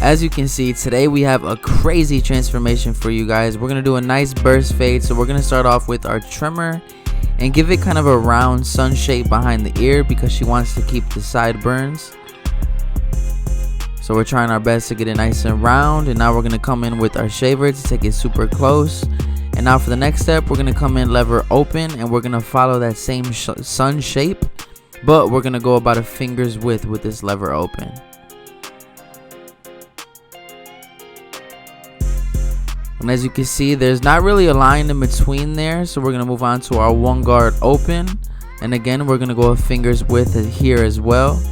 as you can see, today we have a crazy transformation for you guys. We're gonna do a nice burst fade. So we're gonna start off with our trimmer and give it kind of a round sun shape behind the ear because she wants to keep the sideburns. So we're trying our best to get it nice and round. And now we're gonna come in with our shaver to take it super close. And now for the next step, we're gonna come in lever open and we're gonna follow that same sun shape, but we're gonna go about a finger's width with this lever open. And as you can see, there's not really a line in between there, so we're gonna move on to our one guard open. And again, we're gonna go a finger's width here as well.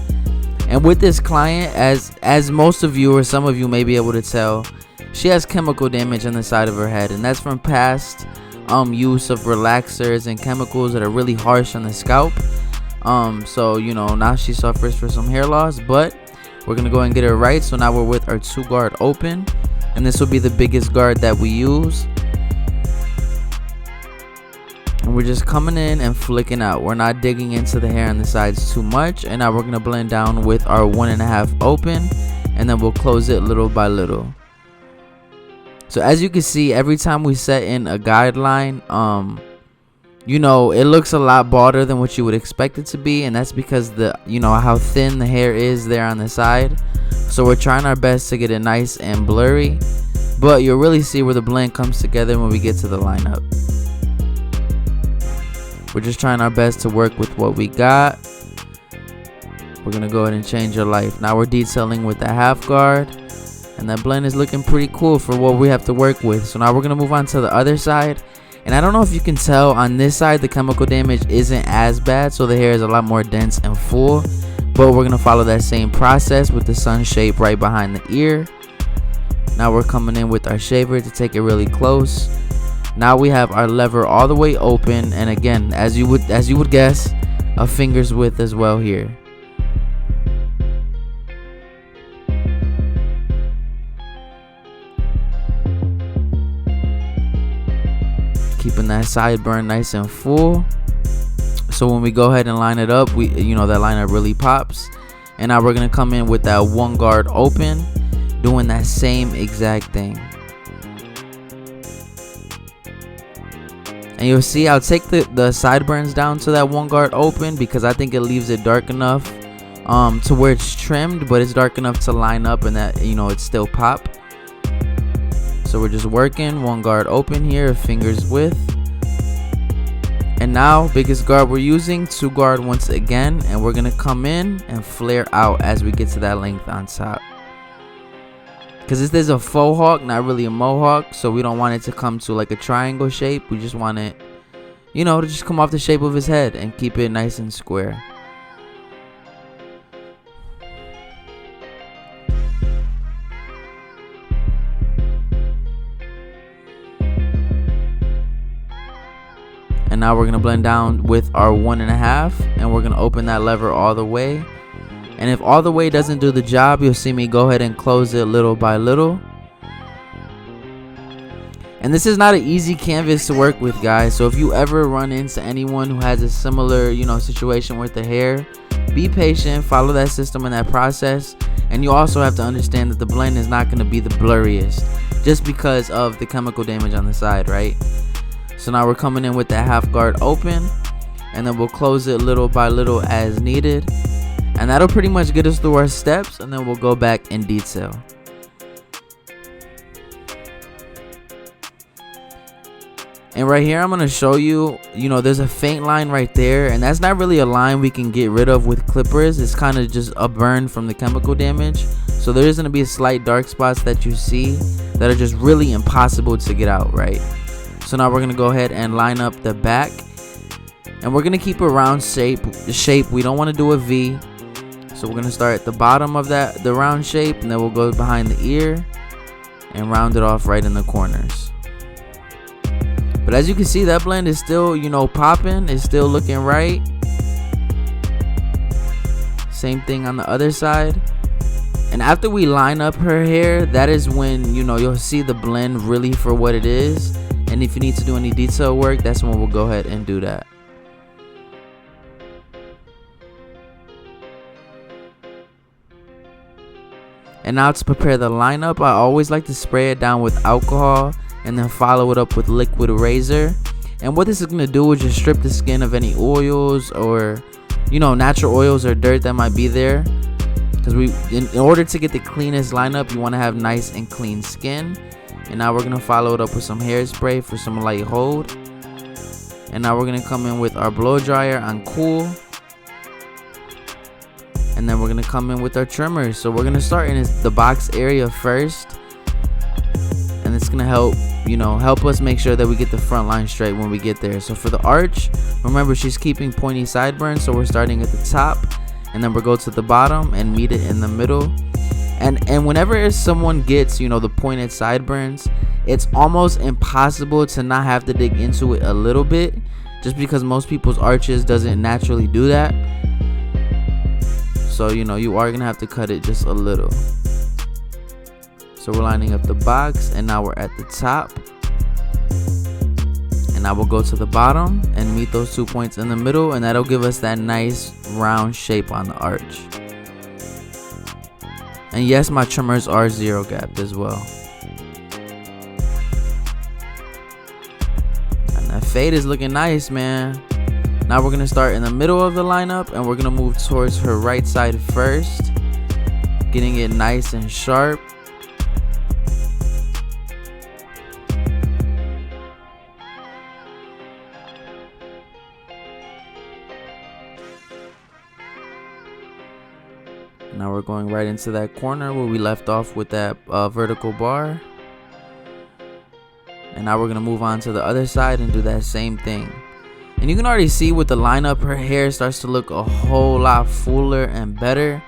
And with this client, as most of you or some of you may be able to tell, she has chemical damage on the side of her head, and that's from past use of relaxers and chemicals that are really harsh on the scalp. So you know, now she suffers for some hair loss, but we're gonna go and get her right. So now we're with our two guard open, and this will be the biggest guard that we use. And we're just coming in and flicking out. We're not digging into the hair on the sides too much. And now we're gonna blend down with our 1.5 open, and then we'll close it little by little. So as you can see, every time we set in a guideline, you know, it looks a lot balder than what you would expect it to be, and that's because how thin the hair is there on the side. So we're trying our best to get it nice and blurry, but you'll really see where the blend comes together when we get to the lineup. We're just trying our best to work with what we got. We're gonna go ahead and change your life. Now we're detailing with the half guard, and that blend is looking pretty cool for what we have to work with. So now we're gonna move on to the other side. And I don't know if you can tell, on this side the chemical damage isn't as bad, so the hair is a lot more dense and full. But we're gonna follow that same process with the sun shape right behind the ear. Now we're coming in with our shaver to take it really close. Now we have our lever all the way open, and again, as you would guess, a finger's width as well here. Keeping that sideburn nice and full. So when we go ahead and line it up, that lineup really pops. And now we're gonna come in with that one guard open, doing that same exact thing. And you'll see I'll take the sideburns down to that one guard open because I think it leaves it dark enough to where it's trimmed, but it's dark enough to line up and that it still pop. So we're just working one guard open here, a finger's width. And now biggest guard we're using, two guard once again, and we're gonna come in and flare out as we get to that length on top. Because this is a faux hawk, not really a mohawk, so we don't want it to come to like a triangle shape. We just want it, to just come off the shape of his head and keep it nice and square. And now we're gonna blend down with our 1.5, and we're gonna open that lever all the way. And if all the way doesn't do the job, you'll see me go ahead and close it little by little. And this is not an easy canvas to work with, guys. So if you ever run into anyone who has a similar, situation with the hair, be patient, follow that system and that process. And you also have to understand that the blend is not gonna be the blurriest just because of the chemical damage on the side, right? So now we're coming in with that half guard open, and then we'll close it little by little as needed. And that'll pretty much get us through our steps, and then we'll go back and detail. And right here I'm going to show you, there's a faint line right there, and that's not really a line we can get rid of with clippers. It's kind of just a burn from the chemical damage. So there is going to be a slight dark spots that you see that are just really impossible to get out, right? So now we're going to go ahead and line up the back, and we're going to keep a round shape. We don't want to do a V. So we're going to start at the bottom of the round shape, and then we'll go behind the ear and round it off right in the corners. But as you can see, that blend is still, popping. It's still looking right. Same thing on the other side. And after we line up her hair, that is when, you'll see the blend really for what it is. And if you need to do any detail work, that's when we'll go ahead and do that. And now to prepare the lineup, I always like to spray it down with alcohol and then follow it up with liquid razor. And what this is going to do is just strip the skin of any oils or, you know, natural oils or dirt that might be there. Because in order to get the cleanest lineup, you want to have nice and clean skin. And now we're going to follow it up with some hairspray for some light hold. And now we're going to come in with our blow dryer on cool. And then we're going to come in with our trimmers. So we're going to start in the box area first. And it's going to help us make sure that we get the front line straight when we get there. So for the arch, remember she's keeping pointy sideburns. So we're starting at the top. And then we'll go to the bottom and meet it in the middle. And whenever someone gets, the pointed sideburns, it's almost impossible to not have to dig into it a little bit. Just because most people's arches doesn't naturally do that. So, you are going to have to cut it just a little. So we're lining up the box, and now we're at the top. And now we'll go to the bottom and meet those 2 points in the middle, and that'll give us that nice round shape on the arch. And yes, my trimmers are zero gapped as well. And that fade is looking nice, man. Now we're going to start in the middle of the lineup, and we're going to move towards her right side first, getting it nice and sharp. Now we're going right into that corner where we left off with that vertical bar. And now we're going to move on to the other side and do that same thing. And you can already see with the lineup, her hair starts to look a whole lot fuller and better.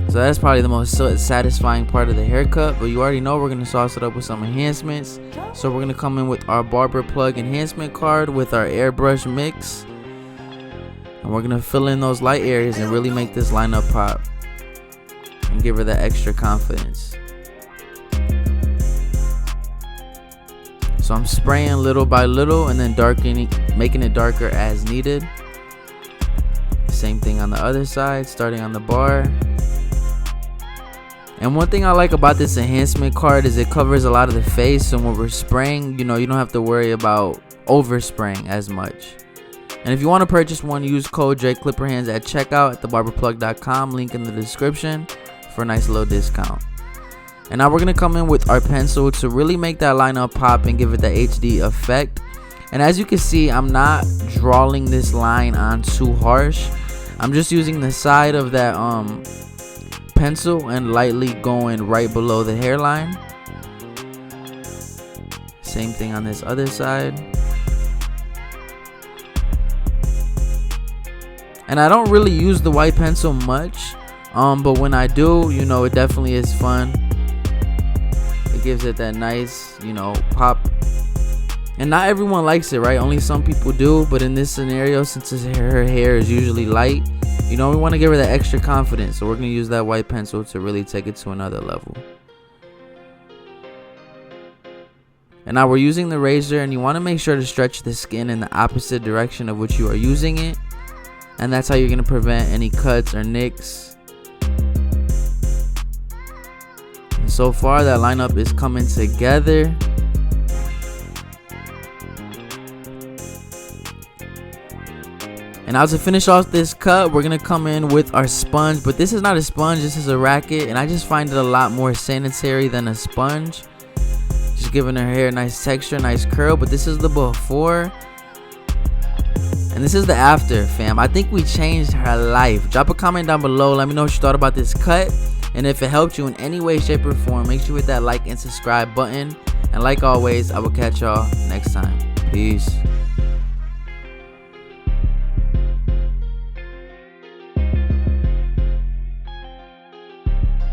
So that's probably the most satisfying part of the haircut. But you already know we're going to sauce it up with some enhancements. So we're going to come in with our Barber plug enhancement card with our airbrush mix. And we're going to fill in those light areas and really make this lineup pop. And give her that extra confidence. So I'm spraying little by little and then making it darker as needed. Same thing on the other side, starting on the bar. And one thing I like about this enhancement card is it covers a lot of the face. So when we're spraying, you don't have to worry about overspraying as much. And if you want to purchase one, use code JClipperHands at checkout at thebarberplug.com. Link in the description for a nice little discount. And now we're going to come in with our pencil to really make that lineup pop and give it the HD effect. And as you can see, I'm not drawing this line on too harsh. I'm just using the side of that pencil and lightly going right below the hairline. Same thing on this other side. And I don't really use the white pencil much, but when I do, it definitely is fun. It gives it that nice, pop. And not everyone likes it, right? Only some people do. But in this scenario, since her hair is usually light, we want to give her that extra confidence. So we're going to use that white pencil to really take it to another level. And now we're using the razor, and you want to make sure to stretch the skin in the opposite direction of which you are using it. And that's how you're going to prevent any cuts or nicks. And so far, that lineup is coming together. And now to finish off this cut, we're going to come in with our sponge. But this is not a sponge, this is a racket. And I just find it a lot more sanitary than a sponge. Just giving her hair a nice texture, nice curl. But this is the before. And this is the after, fam. I think we changed her life. Drop a comment down below. Let me know what you thought about this cut. And if it helped you in any way, shape, or form, make sure you hit that like and subscribe button. And like always, I will catch y'all next time. Peace.